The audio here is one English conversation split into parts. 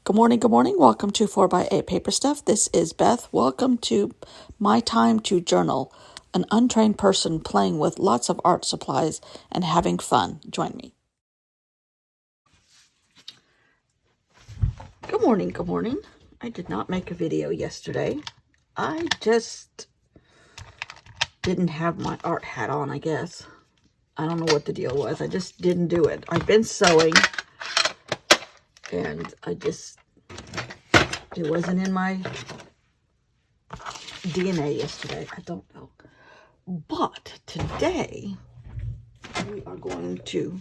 Good morning, good morning. Welcome to 4x8 Paper Stuff. This is Beth. Welcome to My Time to Journal, an untrained person playing with lots of art supplies and having fun. Join me. Good morning, good morning. I did not make a video yesterday. I just didn't have my art hat on, I guess. I don't know what the deal was. I just didn't do it. I've been sewing and it wasn't in my DNA yesterday. I don't know. But today, we are going to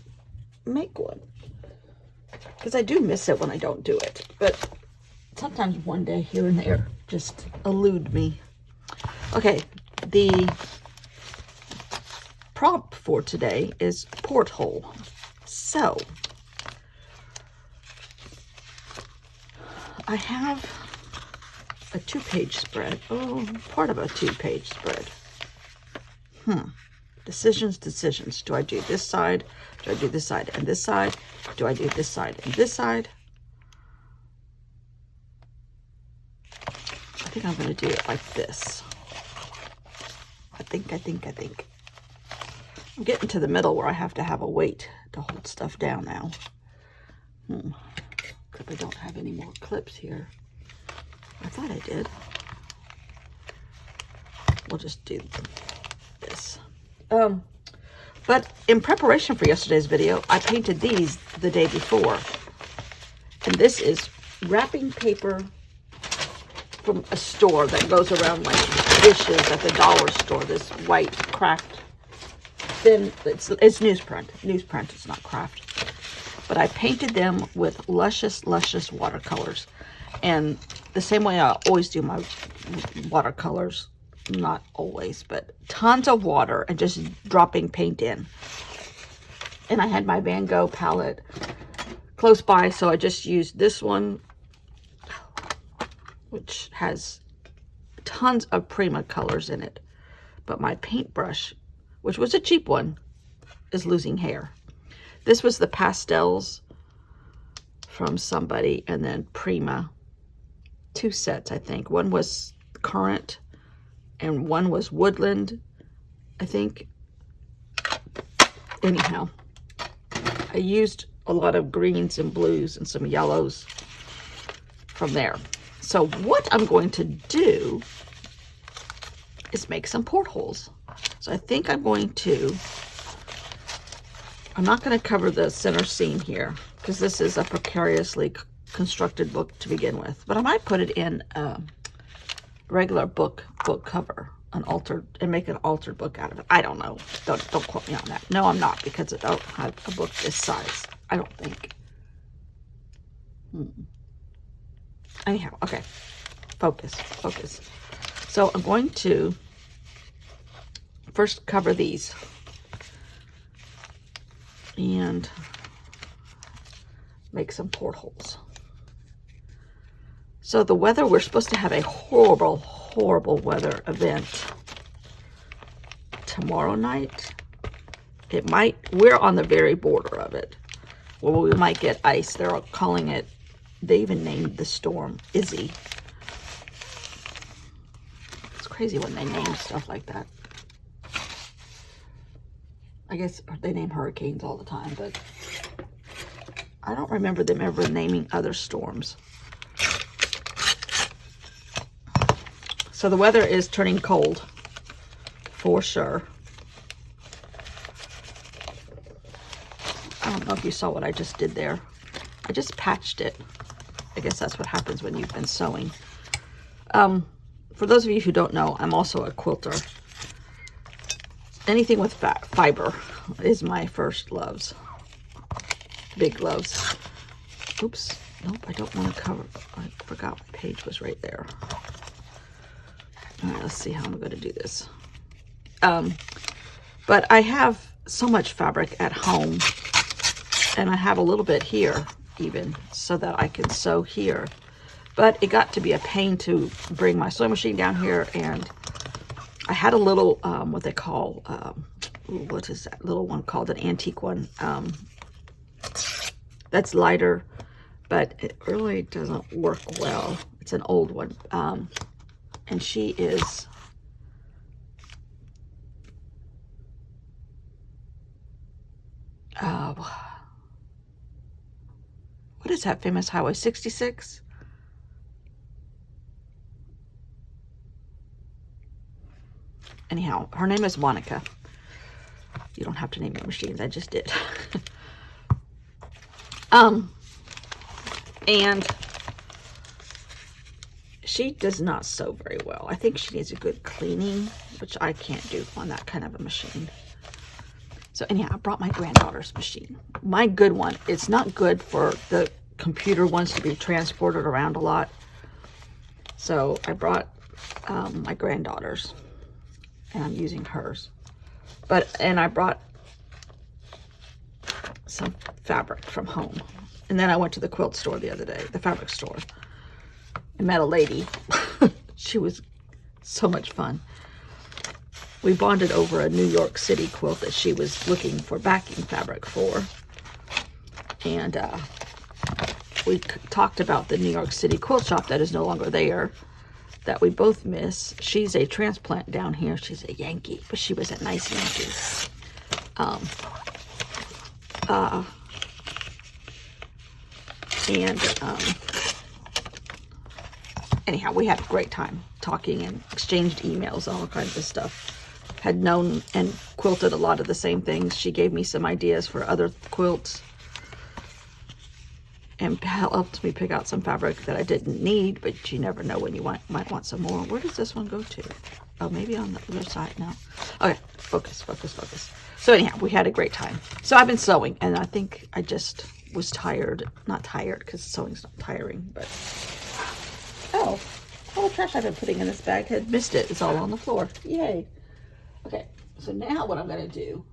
make one. Because I do miss it when I don't do it. But sometimes one day here and there just elude me. Okay, the prompt for today is porthole. So, I have a 2-page spread. Oh, part of a 2-page spread. Decisions. Do I do this side? Do I do this side and this side? Do I do this side and this side? I think I'm going to do it like this. I think. I'm getting to the middle where I have to have a weight to hold stuff down now. Except I don't have any more clips here. I thought I did. We'll just do this. But in preparation for yesterday's video, I painted these the day before. And this is wrapping paper from a store that goes around like dishes at the dollar store. This white craft thin, it's newsprint. Newsprint, it's not craft. But I painted them with luscious watercolors. And the same way I always do my watercolors. Not always, but tons of water and just dropping paint in. And I had my Van Gogh palette close by, so I just used this one, which has tons of Prima colors in it. But my paintbrush, which was a cheap one, is losing hair. This was the pastels from somebody, and then Prima. 2 sets, I think. One was current, and one was woodland, I think. Anyhow, I used a lot of greens and blues and some yellows from there. So what I'm going to do is make some portholes. So I think I'm not going to cover the center seam here because this is a precariously constructed book to begin with. But I might put it in regular book cover, and make an altered book out of it. I don't know. Don't quote me on that. No, I'm not, because I don't have a book this size. I don't think. Anyhow, okay. Focus. So I'm going to first cover these and make some portholes. So the weather, we're supposed to have a horrible weather event tomorrow night. We're on the very border of it. Well, we might get ice. They're calling it, they even named the storm Izzy. It's crazy when they name stuff like that. I guess they name hurricanes all the time, but I don't remember them ever naming other storms. So the weather is turning cold, for sure. I don't know if you saw what I just did there. I just patched it. I guess that's what happens when you've been sewing. For those of you who don't know, I'm also a quilter. Anything with fiber is my first loves. Big loves. Oops. Nope, I don't want to cover. I forgot my page was right there. All right, let's see how I'm going to do this. But I have so much fabric at home, and I have a little bit here even, so that I can sew here. But it got to be a pain to bring my sewing machine down here, and I had a little, what they call, what is that little one called? An antique one. That's lighter, but it really doesn't work well. It's an old one. And she is what is that famous highway? 66? Anyhow, her name is Monica. You don't have to name your machines. I just did. And she does not sew very well. I think she needs a good cleaning, which I can't do on that kind of a machine. So anyhow, I brought my granddaughter's machine. My good one. It's not good for the computer ones to be transported around a lot. So I brought my granddaughter's, and I'm using hers. And I brought some fabric from home. And then I went to the quilt store the other day, the fabric store, and met a lady. She was so much fun. We bonded over a New York City quilt that she was looking for backing fabric for. And we talked about the New York City quilt shop that is no longer there, that we both miss. She's a transplant down here. She's a Yankee, but she was a nice Yankee. Anyhow, we had a great time talking and exchanged emails, all kinds of stuff. Had known and quilted a lot of the same things. She gave me some ideas for other quilts and helped me pick out some fabric that I didn't need, but you never know when you might want some more. Where does this one go to? Oh, maybe on the other side now. Okay, focus, focus, focus. So anyhow, we had a great time. So I've been sewing, and I think I just was tired. Not tired, because sewing's not tiring, but... Oh, all the trash I've been putting in this bag had missed it. It's all on the floor. Yay. Okay, so now what I'm going to do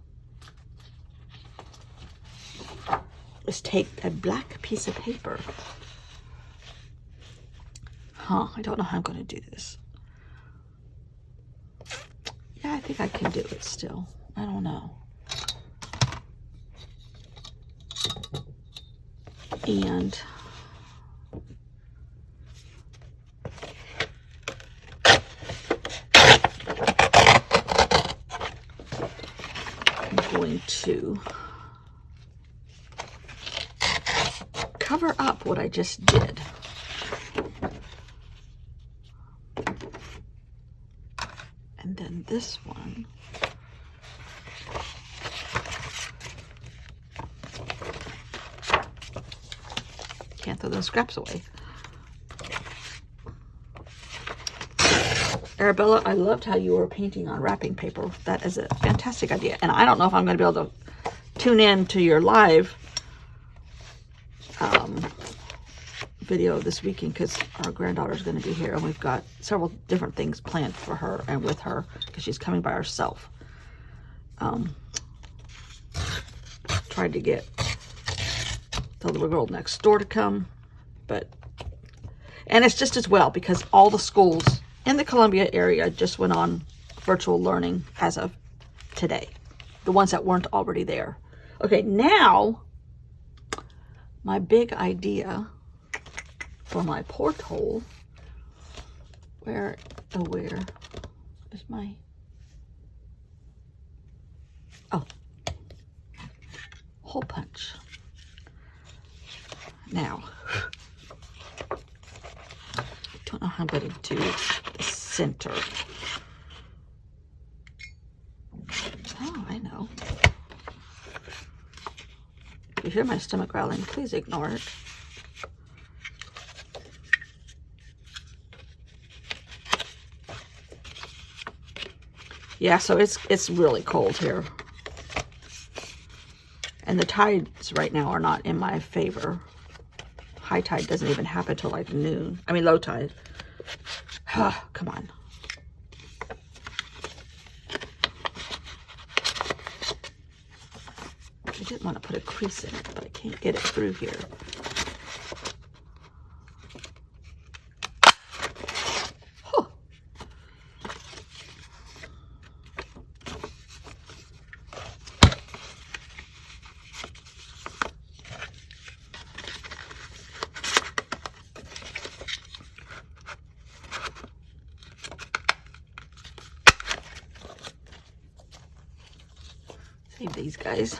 is take a black piece of paper. I don't know how I'm going to do this. Yeah, I think I can do it still. I don't know. And I'm going to cover up what I just did. And then this one, can't throw those scraps away. Arabella, I loved how you were painting on wrapping paper. That is a fantastic idea. And I don't know if I'm going to be able to tune in to your live video this weekend, because our granddaughter's going to be here, and we've got several different things planned for her and with her, because she's coming by herself. Tried to get the little girl next door to come, and it's just as well, because all the schools in the Columbia area just went on virtual learning as of today, the ones that weren't already there. Okay, now my big idea for my porthole, where is my, hole punch. Now, I don't know how I'm going to do the center. Oh, I know. If you hear my stomach growling, please ignore it. Yeah, so it's really cold here. And the tides right now are not in my favor. High tide doesn't even happen till like noon. I mean, low tide. Come on. I didn't want to put a crease in it, but I can't get it through here. these guys.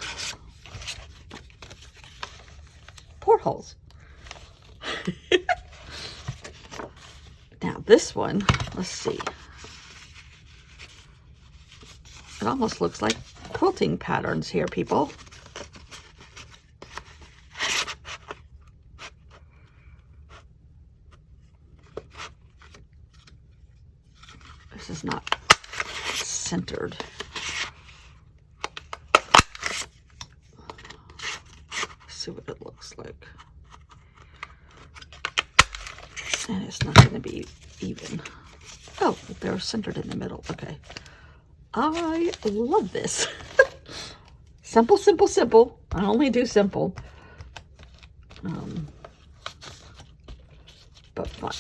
Portholes. Now this one, let's see. It almost looks like quilting patterns here, people. This is not centered. Let's see what it looks like. And it's not going to be even. Oh, they're centered in the middle. Okay. I love this. Simple, simple, simple. I only do simple. But fun.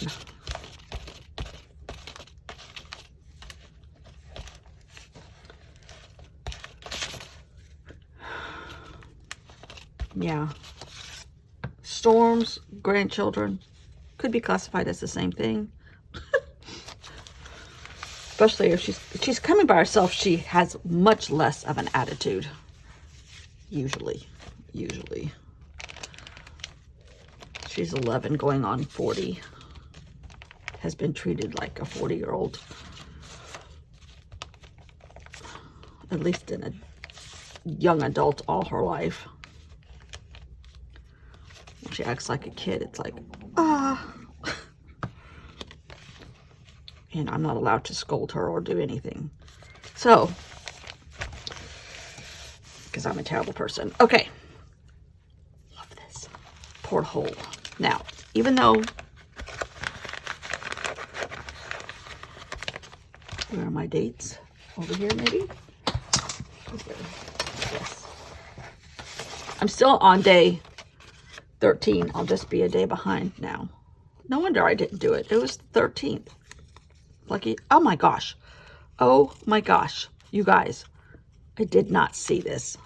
Yeah. Storms, grandchildren, could be classified as the same thing. Especially if she's coming by herself, she has much less of an attitude. Usually. She's 11 going on 40. Has been treated like a 40-year-old. At least in a young adult all her life. When she acts like a kid, it's like, ah. And I'm not allowed to scold her or do anything. So, because I'm a terrible person. Okay. Love this. Porthole. Now, even though, where are my dates? Over here, maybe? Yes. I'm still on day 13. I'll just be a day behind now. No wonder I didn't do it. It was the 13th. Lucky. Oh my gosh. Oh my gosh. You guys, I did not see this.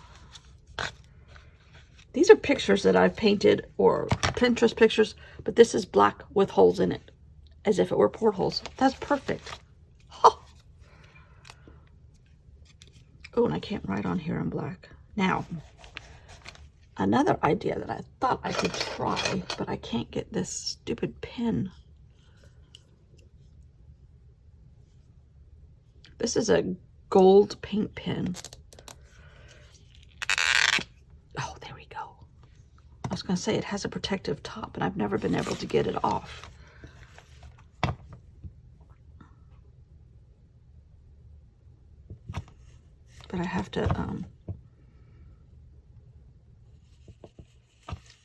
These are pictures that I've painted or Pinterest pictures, but this is black with holes in it, as if it were portholes. That's perfect. Oh, oh, and I can't write on here in black. Now, another idea that I thought I could try, but I can't get this stupid pen. This is a gold paint pen. Oh, there we go. I was going to say it has a protective top, and I've never been able to get it off. But I have to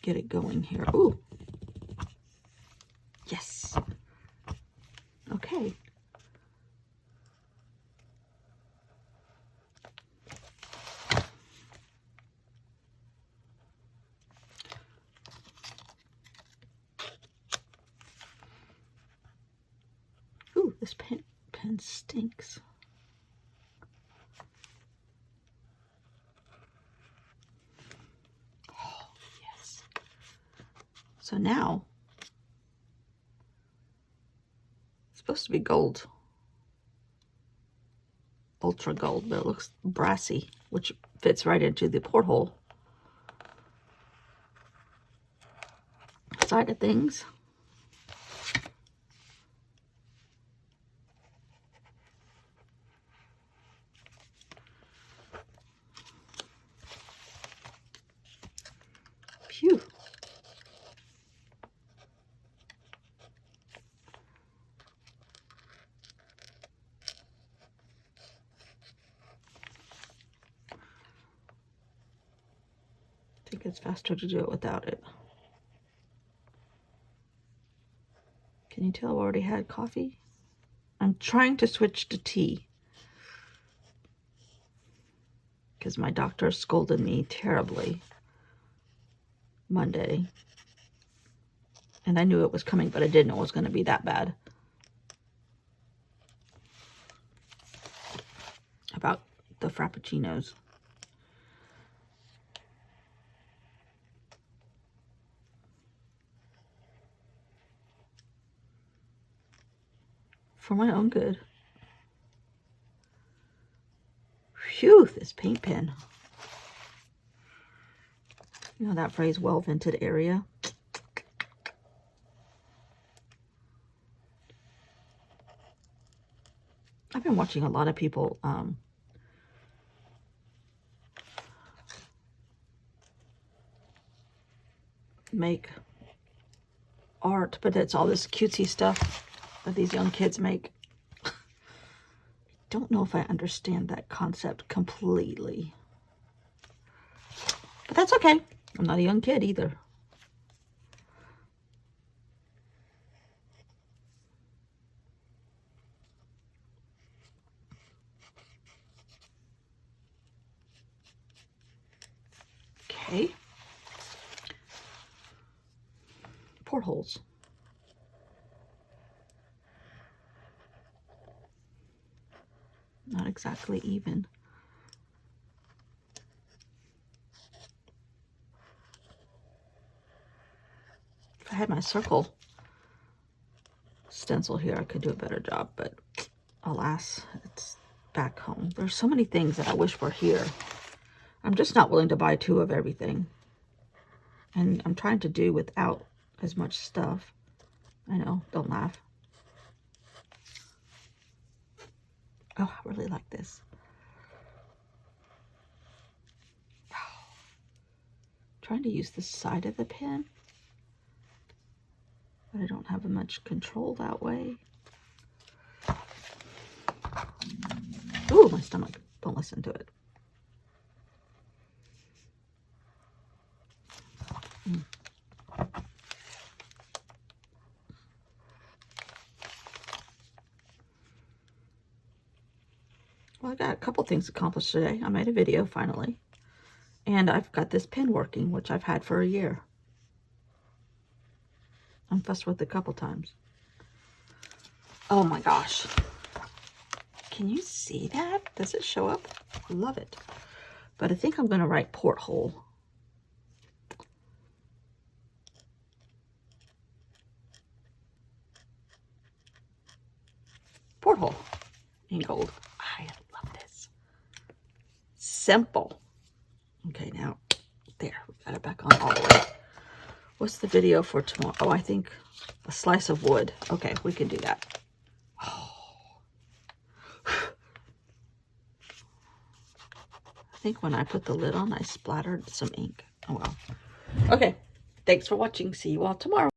get it going here. Ooh. Yes. Okay. Ooh, this pen stinks. Oh, yes. So now, it's supposed to be gold. Ultra gold, but it looks brassy, which fits right into the porthole side of things. Phew. I think it's faster to do it without it. Can you tell I already had coffee? I'm trying to switch to tea because my doctor scolded me terribly Monday. And I knew it was coming, but I didn't know it was going to be that bad. About the Frappuccinos. For my own good. Phew, this paint pen. You know that phrase, well-vented area? I've been watching a lot of people make art, but it's all this cutesy stuff that these young kids make. Don't know if I understand that concept completely. But that's okay. I'm not a young kid either. Okay. Portholes. Not exactly even. If I had my circle stencil here, I could do a better job, but alas, it's back home. There's so many things that I wish were here. I'm just not willing to buy 2 of everything. And I'm trying to do without as much stuff. I know, don't laugh. Oh, I really like this. Trying to use the side of the pen, but I don't have much control that way. Ooh, my stomach. Don't listen to it. Well, I got a couple things accomplished today. I made a video finally. And I've got this pen working, which I've had for a year. I'm fussed with it a couple times. Oh my gosh. Can you see that? Does it show up? I love it. But I think I'm going to write porthole. Porthole in gold. I love this. Simple. Okay, now, there. We got it back on all the way. What's the video for tomorrow? Oh, I think a slice of wood. Okay, we can do that. Oh. I think when I put the lid on, I splattered some ink. Oh, well. Okay, thanks for watching. See you all tomorrow.